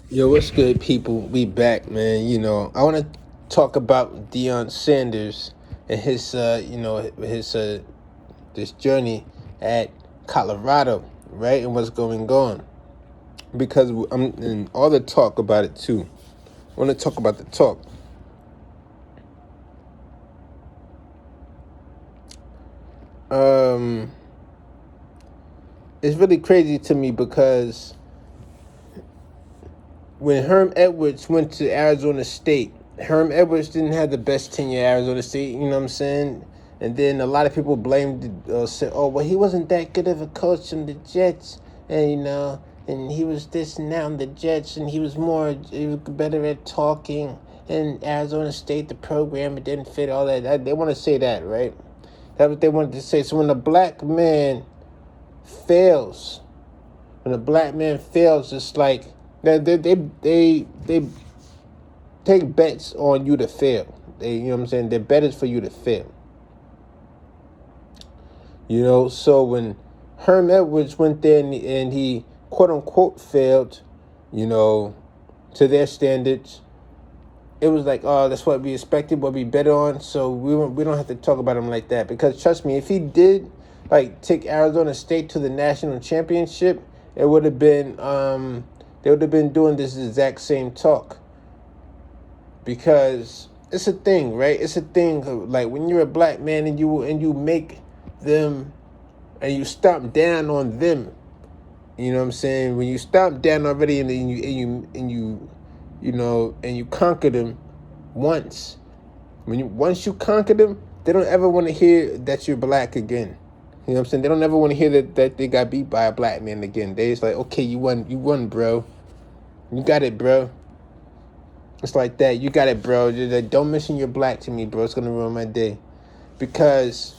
Yo, what's good, people? We back, man. I want to talk about Deion Sanders and his, this journey at Colorado, right, and what's going on. Because I'm in all the talk about it too. I want to talk about the talk. Um, it's really crazy to me because when Herm Edwards went to Arizona State, Herm Edwards didn't have the best tenure at Arizona State, you know what I'm saying? And then a lot of people blamed, said, oh, well, he wasn't that good of a coach in the Jets, and, and he was this and that on the Jets, and he was better at talking. And Arizona State, the program, it didn't fit all that. They want to say that, right? That's what they wanted to say. So when a black man fails, it's like they take bets on you to fail. You know what I'm saying? Their bet is for you to fail. So when Herm Edwards went there and he quote unquote failed, to their standards, it was like, oh, that's what we expected, what we bet on. So we don't have to talk about him like that, because trust me, if he did take Arizona State to the national championship, it would have been they would have been doing this exact same talk. Because it's a thing, right? It's a thing. Like when you're a black man and you make them and you stomp down on them. You know what I'm saying? When you stomp down already and you conquer them once. Once you conquer them, they don't ever want to hear that you're black again. You know what I'm saying? They don't ever want to hear that they got beat by a black man again. They just like, okay, you won, bro. You got it, bro. It's like that. You got it, bro. Like, don't mention you're black to me, bro. It's gonna ruin my day. Because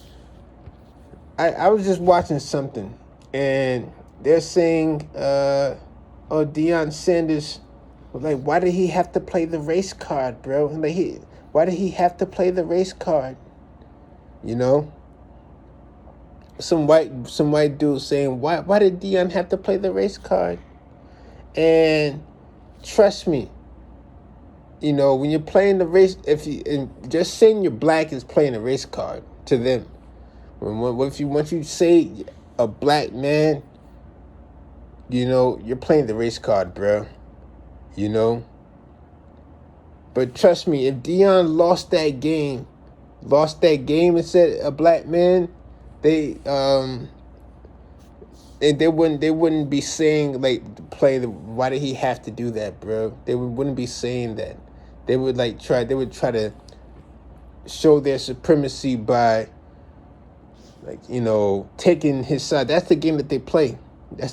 I was just watching something, and they're saying, Deion Sanders, like, why did he have to play the race card, bro? Like, why did he have to play the race card? Some white dude saying, why did Deion have to play the race card? And trust me, when you're playing the race, and just saying you're black is playing a race card to them. Once you say a black man, you're playing the race card, bro. But trust me, if Deion lost that game and said a black man, and they wouldn't be saying why did he have to do that, bro? They wouldn't be saying that. They would try to show their supremacy by taking his side. That's the game that they play. Like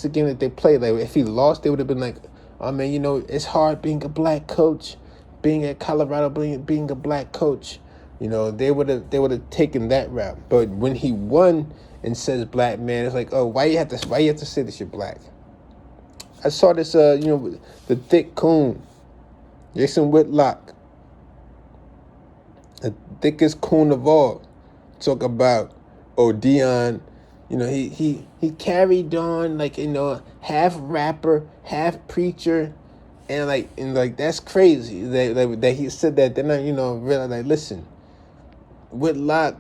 if he lost, they would have been like, oh man, it's hard being a black coach, being at Colorado, being a black coach. They would have taken that route. But when he won and says black man, it's like, oh, why you have to say that you're black? I saw this the thick coon, Jason Whitlock, the thickest coon of all, talk about, oh, Deion, he carried on half rapper, half preacher, and that's crazy that he said that. Then I realize, listen, Whitlock,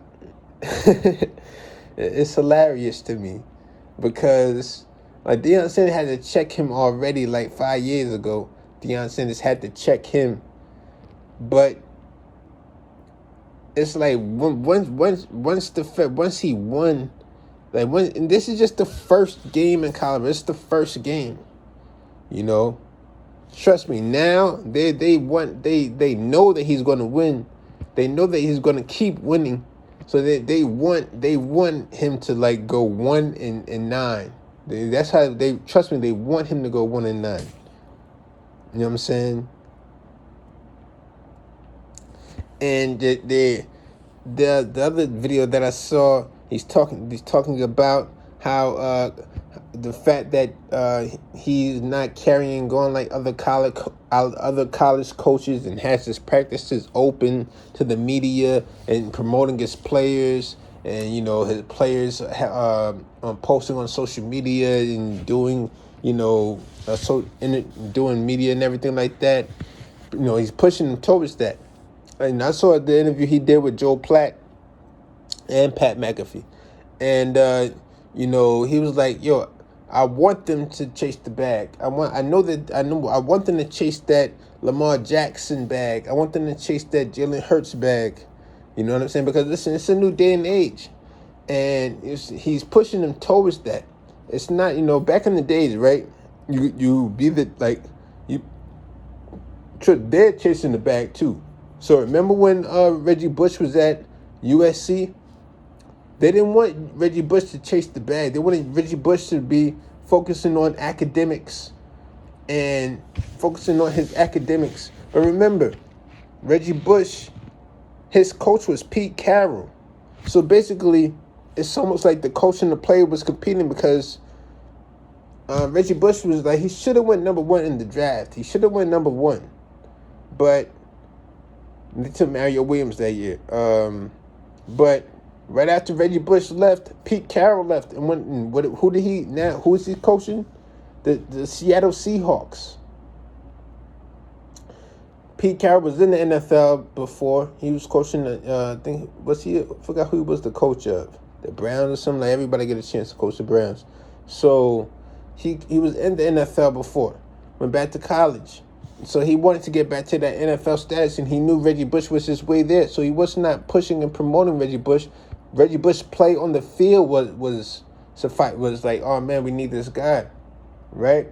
it's hilarious to me, because Deion Sanders had to check him already 5 years ago. Deion Sanders had to check him, but it's like once he won, and this is just the first game in college. It's the first game, Trust me. Now they know that he's going to win. They know that he's going to keep winning. So they want him to go 1-9. That's how they trust me. They want him to go 1-9. You know what I'm saying? And the other video that I saw, he's talking about how the fact that he's not carrying on like other college coaches, and has his practices open to the media and promoting his players, and his players posting on social media and doing so doing media and everything like that. He's pushing them towards that. And I saw the interview he did with Joe Platt and Pat McAfee, and he was like, "Yo, I want them to chase the bag. I want them to chase that Lamar Jackson bag. I want them to chase that Jalen Hurts bag. You know what I'm saying? Because listen, it's a new day and age, and he's pushing them towards that. It's not, back in the days, right? You be the like you. They're chasing the bag too. So remember when Reggie Bush was at USC? They didn't want Reggie Bush to chase the bag. They wanted Reggie Bush to be focusing on academics and focusing on his academics. But remember, Reggie Bush, his coach was Pete Carroll. So basically, it's almost like the coach and the player was competing because Reggie Bush was like, he should have went number one in the draft. He should have went number one. But they took Mario Williams that year. But right after Reggie Bush left, Pete Carroll left, and who is he coaching? The Seattle Seahawks. Pete Carroll was in the NFL before. He was coaching. I forgot who he was the coach of. The Browns or something. Like everybody get a chance to coach the Browns. So he was in the NFL before. Went back to college. So he wanted to get back to that NFL status, and he knew Reggie Bush was his way there. So he was not pushing and promoting Reggie Bush. Reggie Bush play on the field was like, oh man, we need this guy, right?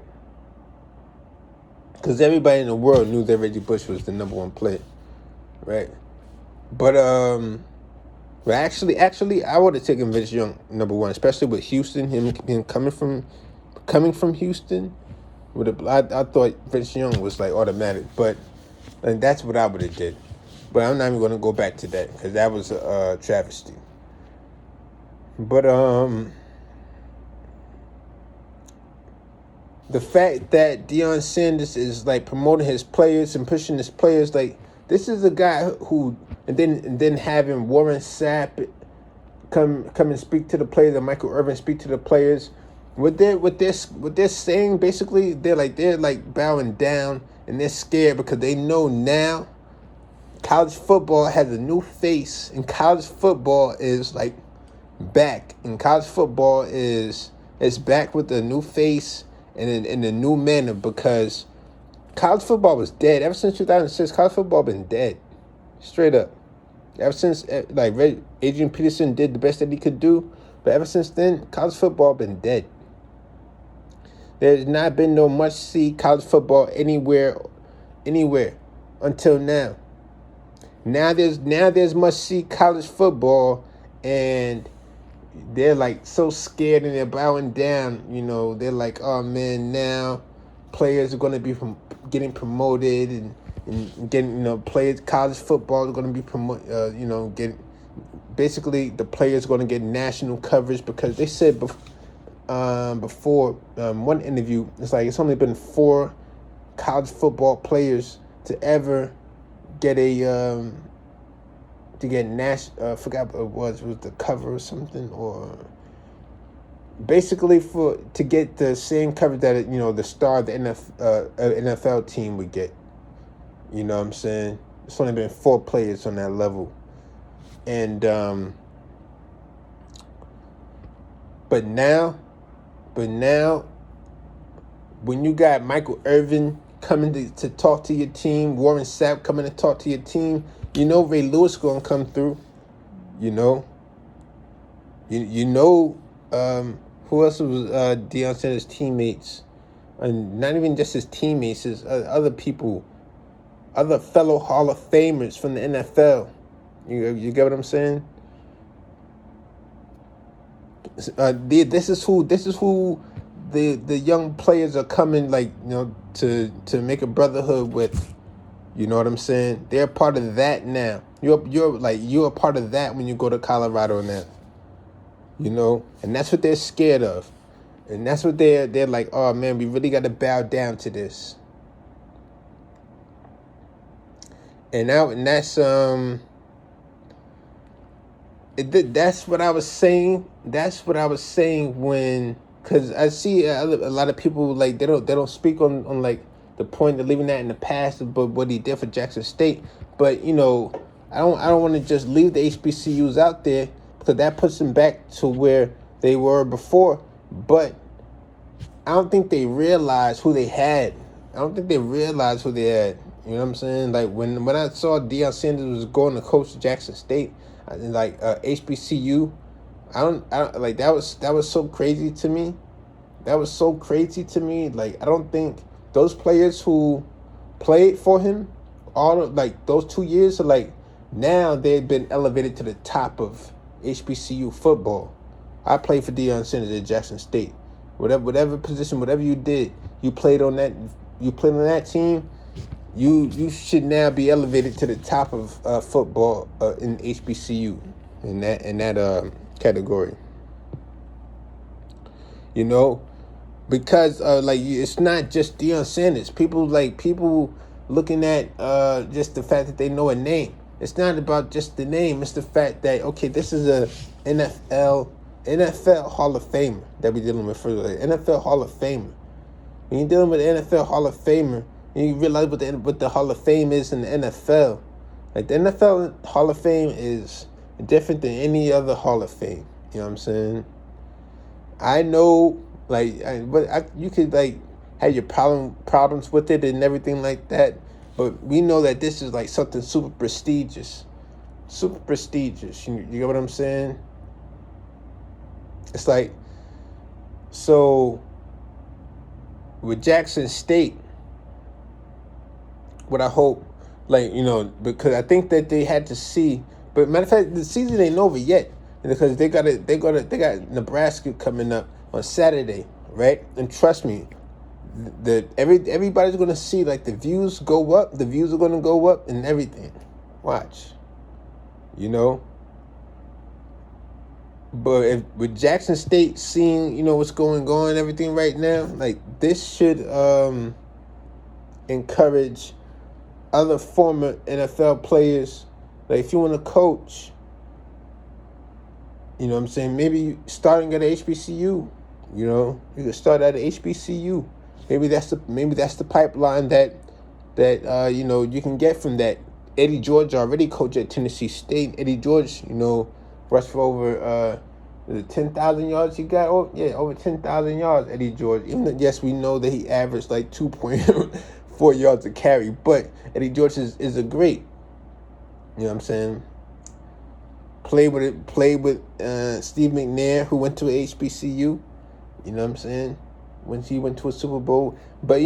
Because everybody in the world knew that Reggie Bush was the number one player, right? But actually, I would have taken Vince Young number one, especially with Houston. Him coming from Houston. I thought Vince Young was like automatic, and that's what I would have did. But I'm not even going to go back to that because that was a travesty. But the fact that Deion Sanders is like promoting his players and pushing his players, like this is a guy who, and then having Warren Sapp come and speak to the players, and Michael Irvin speak to the players. What they're saying basically, they're like bowing down and they're scared because they know now college football has a new face, and college football is like back, and college football is back with a new face and in a new manner, because college football was dead ever since 2006. College football been dead, straight up. Ever since Adrian Peterson did the best that he could do, but ever since then, college football been dead. There's not been no must-see college football anywhere until now. Now there's must-see college football, and they're like so scared and they're bowing down. They're like, oh man, now players are going to be getting promoted and getting players. College football is going to be promoted. Basically the players are going to get national coverage, because they said before one interview, it's only been 4 college football players to ever get forgot what it was the cover or something, or basically to get the same coverage that the star of the NFL team would get. You know what I'm saying? It's only been 4 players on that level. And but now when you got Michael Irvin coming to talk to your team, Warren Sapp coming to talk to your team, Ray Lewis gonna come through. Who else was Deion Sanders' teammates, and not even just his teammates, his other people, other fellow Hall of Famers from the NFL. You get what I'm saying? This is who the young players are coming, to make a brotherhood with. You know what I'm saying? They're part of that now. You're a part of that when you go to Colorado now. And that's what they're scared of, and that's what they're like. Oh man, we really got to bow down to this. And that's that's what I was saying. That's what I was saying when Because I see a lot of people like they don't speak on like the point of leaving that in the past, but what he did for Jackson State. But I don't want to just leave the HBCUs out there because that puts them back to where they were before. But I don't think they realized who they had. I don't think they realized who they had. You know what I'm saying? Like when I saw Deion Sanders was going to coach Jackson State, like HBCU, I don't like that was so crazy to me. That was so crazy to me. Like I don't think those players who played for him all of, like those 2 years are like now they've been elevated to the top of HBCU football. I played for Deion Sanders at Jackson State. Whatever position, whatever you did, you played on that. You played on that team. You should now be elevated to the top of football in HBCU in that category. You know, because like it's not just Deion Sanders. People looking at just the fact that they know a name. It's not about just the name. It's the fact that okay, this is a NFL Hall of Famer that we're dealing with for the NFL Hall of Famer. When you're dealing with an NFL Hall of Famer, you realize what the Hall of Fame is in the NFL. Like the NFL Hall of Fame is different than any other Hall of Fame. You know what I'm saying? I know, you could like have your problems with it and everything like that, but we know that this is like something super prestigious. Super prestigious. You get what I'm saying? It's like, so with Jackson State, what I hope, because I think that they had to see, but matter of fact, the season ain't over yet because they got Nebraska coming up on Saturday, right? And trust me, everybody's gonna see like the views go up, the views are gonna go up and everything. Watch, But with Jackson State seeing, what's going on and everything right now, like this should encourage other former NFL players. Like if you want to coach, you know what I'm saying, maybe starting at a HBCU, you can start at a HBCU. Maybe that's the pipeline that you can get from that. Eddie George already coached at Tennessee State. Eddie George, rushed for over 10,000 yards he got. Oh yeah, over 10,000 yards, Eddie George. Even though, yes, we know that he averaged like 2.4 yards a carry, but Eddie George is a great. You know what I'm saying? Played with Steve McNair, who went to a HBCU. You know what I'm saying? When he went to a Super Bowl, but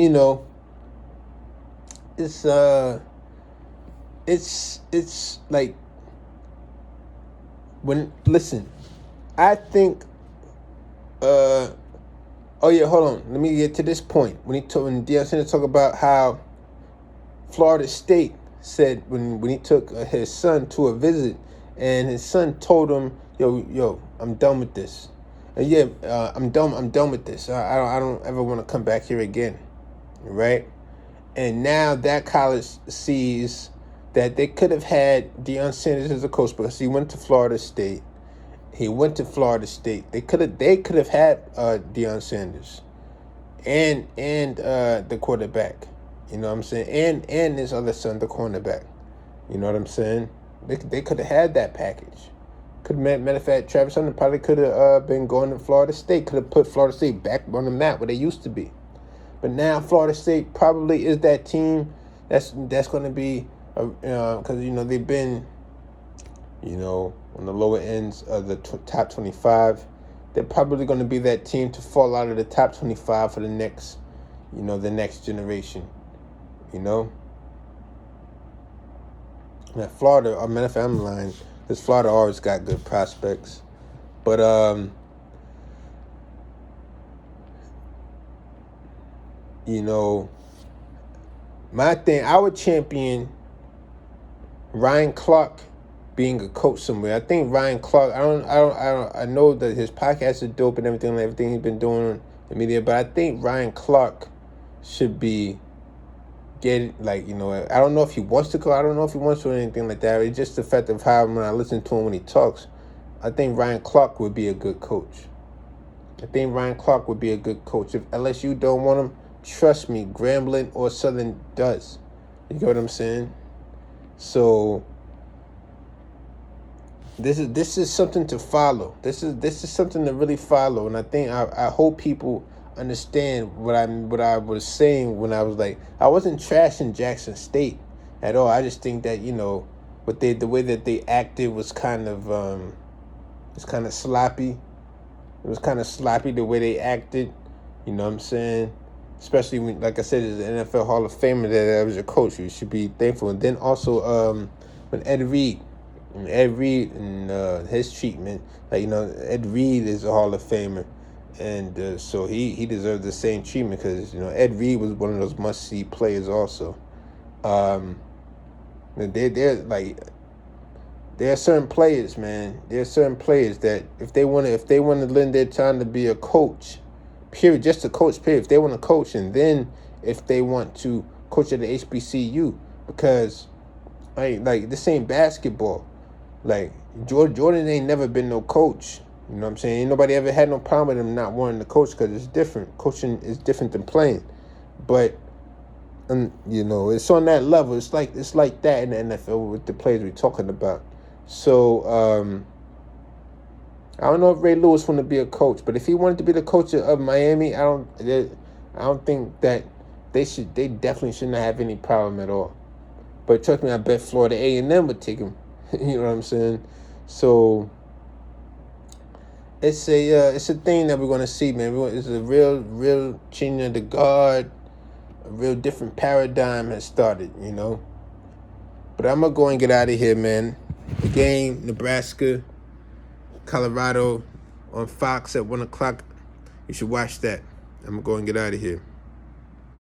it's like listen. I think, oh yeah, hold on. Let me get to this point. When Deion Sanders talk about how Florida State said when he took his son to a visit, and his son told him, yo, I'm done with this. And yeah, I'm done with this. I don't ever want to come back here again, right? And now that college sees that they could have had Deion Sanders as a coach because he went to Florida State. He went to Florida State. They could have had Deion Sanders and the quarterback. You know what I'm saying? And his other son, the cornerback. You know what I'm saying? They could have had that package. Matter of fact, Travis Hunter probably could have been going to Florida State. Could have put Florida State back on the map where they used to be. But now Florida State probably is that team that's going to be because they've been on the lower ends of the top 25. They're probably going to be that team to fall out of the top 25 for the next generation. Now Florida, matter of fact, I'm lying, because Florida always got good prospects. But my thing, I would champion Ryan Clark being a coach somewhere. I think Ryan Clark, I know that his podcast is dope and everything he's been doing in the media, but I think Ryan Clark should be I don't know if he wants to go, I don't know if he wants to or anything like that. It's just the fact of how when I listen to him when he talks, I think Ryan Clark would be a good coach. I think Ryan Clark would be a good coach. If LSU don't want him, trust me, Grambling or Southern does. You get what I'm saying? So this is something to follow. This is something to really follow, and I think I hope people understand what I was saying when I was like, I wasn't trashing Jackson State at all. I just think that, you know, the way that they acted was kind of sloppy. It was kind of sloppy the way they acted. You know what I'm saying? Especially when, like I said, as an NFL Hall of Famer that was your coach, you should be thankful. And then also when Ed Reed and his treatment, like, you know, Ed Reed is a Hall of Famer, and so he deserves the same treatment because, you know, Ed Reed was one of those must-see players also. They're like, there are certain players, man. There are certain players that if they want to lend their time to be a coach, period, just a coach, period. If they want to coach, and then if they want to coach at the HBCU, because like this ain't basketball. Like Jordan ain't never been no coach. You know what I'm saying? Ain't nobody ever had no problem with him not wanting to coach because it's different. Coaching is different than playing, but you know, it's on that level. It's like that in the NFL with the players we're talking about. So I don't know if Ray Lewis wanted to be a coach, but if he wanted to be the coach of Miami, I don't think that they definitely shouldn't have any problem at all. But trust me, I bet Florida A&M would take him. You know what I'm saying? So it's a thing that we're gonna see, man. It's a real changing of the guard. A real different paradigm has started, you know. But I'm gonna go and get out of here, man. The game, Nebraska, Colorado, on Fox at 1:00. You should watch that. I'm gonna go and get out of here.